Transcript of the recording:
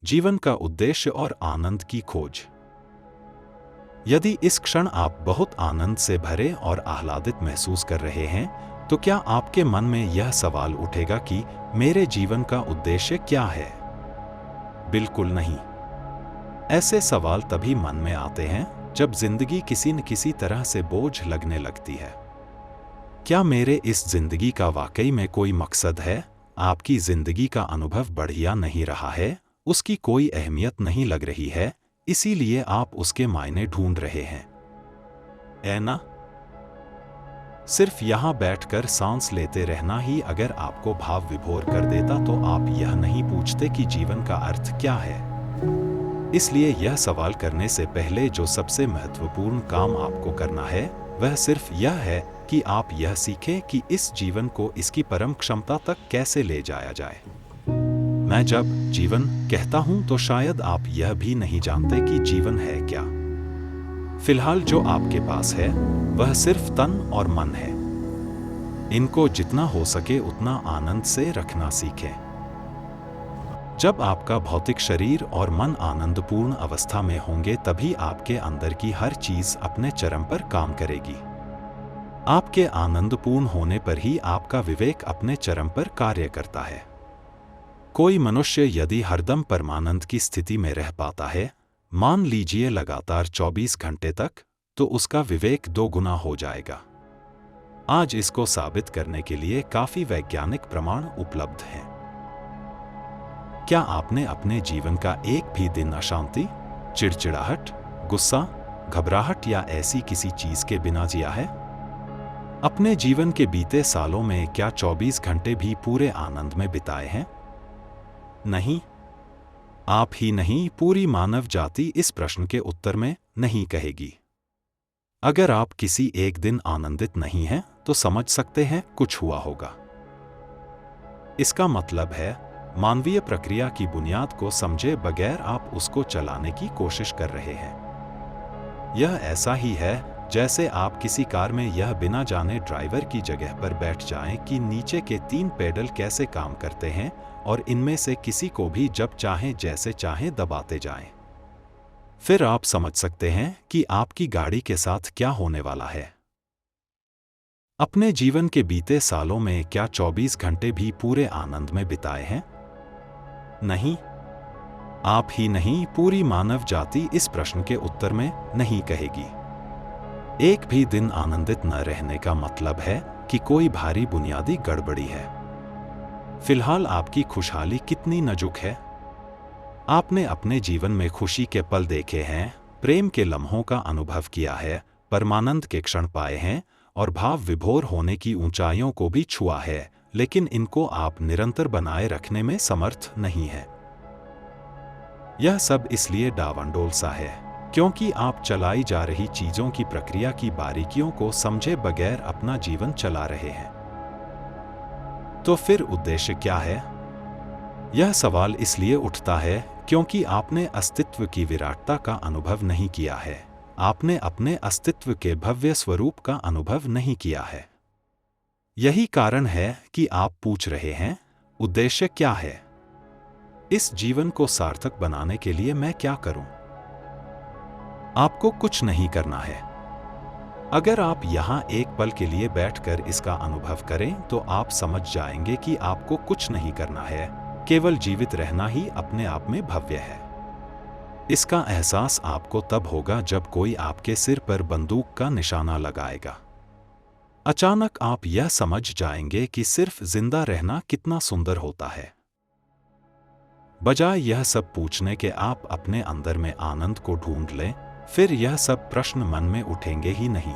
जीवन का उद्देश्य और आनंद की खोज। यदि इस क्षण आप बहुत आनंद से भरे और आह्लादित महसूस कर रहे हैं, तो क्या आपके मन में यह सवाल उठेगा कि मेरे जीवन का उद्देश्य क्या है? बिल्कुल नहीं। ऐसे सवाल तभी मन में आते हैं जब जिंदगी किसी न किसी तरह से बोझ लगने लगती है। क्या मेरे इस जिंदगी का वाकई में कोई मकसद है? आपकी जिंदगी का अनुभव बढ़िया नहीं रहा है, उसकी कोई अहमियत नहीं लग रही है, इसीलिए आप उसके मायने ढूंढ रहे हैं, है ना? सिर्फ यहां बैठकर सांस लेते रहना ही अगर आपको भाव विभोर कर देता तो आप यह नहीं पूछते कि जीवन का अर्थ क्या है। इसलिए यह सवाल करने से पहले जो सबसे महत्वपूर्ण काम आपको करना है वह सिर्फ यह है कि आप यह सीखें कि इस जीवन को इसकी परम क्षमता तक कैसे ले जाया जाए। मैं जब जीवन कहता हूं तो शायद आप यह भी नहीं जानते कि जीवन है क्या। फिलहाल जो आपके पास है वह सिर्फ तन और मन है। इनको जितना हो सके उतना आनंद से रखना सीखें। जब आपका भौतिक शरीर और मन आनंदपूर्ण अवस्था में होंगे तभी आपके अंदर की हर चीज अपने चरम पर काम करेगी। आपके आनंदपूर्ण होने पर ही आपका विवेक अपने चरम पर कार्य करता है। कोई मनुष्य यदि हरदम परमानंद की स्थिति में रह पाता है, मान लीजिए लगातार 24 घंटे तक, तो उसका विवेक 2 गुना हो जाएगा। आज इसको साबित करने के लिए काफी वैज्ञानिक प्रमाण उपलब्ध हैं। क्या आपने अपने जीवन का एक भी दिन अशांति, चिड़चिड़ाहट, गुस्सा, घबराहट या ऐसी किसी चीज के बिना जिया है? अपने जीवन के बीते सालों में क्या 24 घंटे भी पूरे आनंद में बिताए हैं? नहीं। आप ही नहीं, पूरी मानव जाति इस प्रश्न के उत्तर में नहीं कहेगी। अगर आप किसी एक दिन आनंदित नहीं हैं, तो समझ सकते हैं कुछ हुआ होगा। इसका मतलब है मानवीय प्रक्रिया की बुनियाद को समझे बगैर आप उसको चलाने की कोशिश कर रहे हैं। यह ऐसा ही है जैसे आप किसी कार में यह बिना जाने ड्राइवर की जगह पर बैठ जाएं कि नीचे के 3 पेडल कैसे काम करते हैं और इनमें से किसी को भी जब चाहें जैसे चाहें दबाते जाएं। फिर आप समझ सकते हैं कि आपकी गाड़ी के साथ क्या होने वाला है। अपने जीवन के बीते सालों में क्या 24 घंटे भी पूरे आनंद में बिताए हैं? नहीं। आप ही नहीं, पूरी मानव जाति इस प्रश्न के उत्तर में नहीं कहेगी। एक भी दिन आनंदित न रहने का मतलब है कि कोई भारी बुनियादी गड़बड़ी है। फिलहाल आपकी खुशहाली कितनी नाजुक है? आपने अपने जीवन में खुशी के पल देखे हैं, प्रेम के लम्हों का अनुभव किया है, परमानंद के क्षण पाए हैं और भाव विभोर होने की ऊंचाइयों को भी छुआ है, लेकिन इनको आप निरंतर बनाए रखने में समर्थ नहीं है। यह सब इसलिए डावाडोल सा है क्योंकि आप चलाई जा रही चीजों की प्रक्रिया की बारीकियों को समझे बगैर अपना जीवन चला रहे हैं। तो फिर उद्देश्य क्या है? यह सवाल इसलिए उठता है क्योंकि आपने अस्तित्व की विराटता का अनुभव नहीं किया है। आपने अपने अस्तित्व के भव्य स्वरूप का अनुभव नहीं किया है। यही कारण है कि आप पूछ रहे हैं, उद्देश्य क्या है? इस जीवन को सार्थक बनाने के लिए मैं क्या करूं? आपको कुछ नहीं करना है। अगर आप यहां एक पल के लिए बैठकर इसका अनुभव करें तो आप समझ जाएंगे कि आपको कुछ नहीं करना है, केवल जीवित रहना ही अपने आप में भव्य है। इसका एहसास आपको तब होगा जब कोई आपके सिर पर बंदूक का निशाना लगाएगा। अचानक आप यह समझ जाएंगे कि सिर्फ जिंदा रहना कितना सुंदर होता है। बजाय यह सब पूछने के आप अपने अंदर में आनंद को ढूंढ लें, फिर यह सब प्रश्न मन में उठेंगे ही नहीं।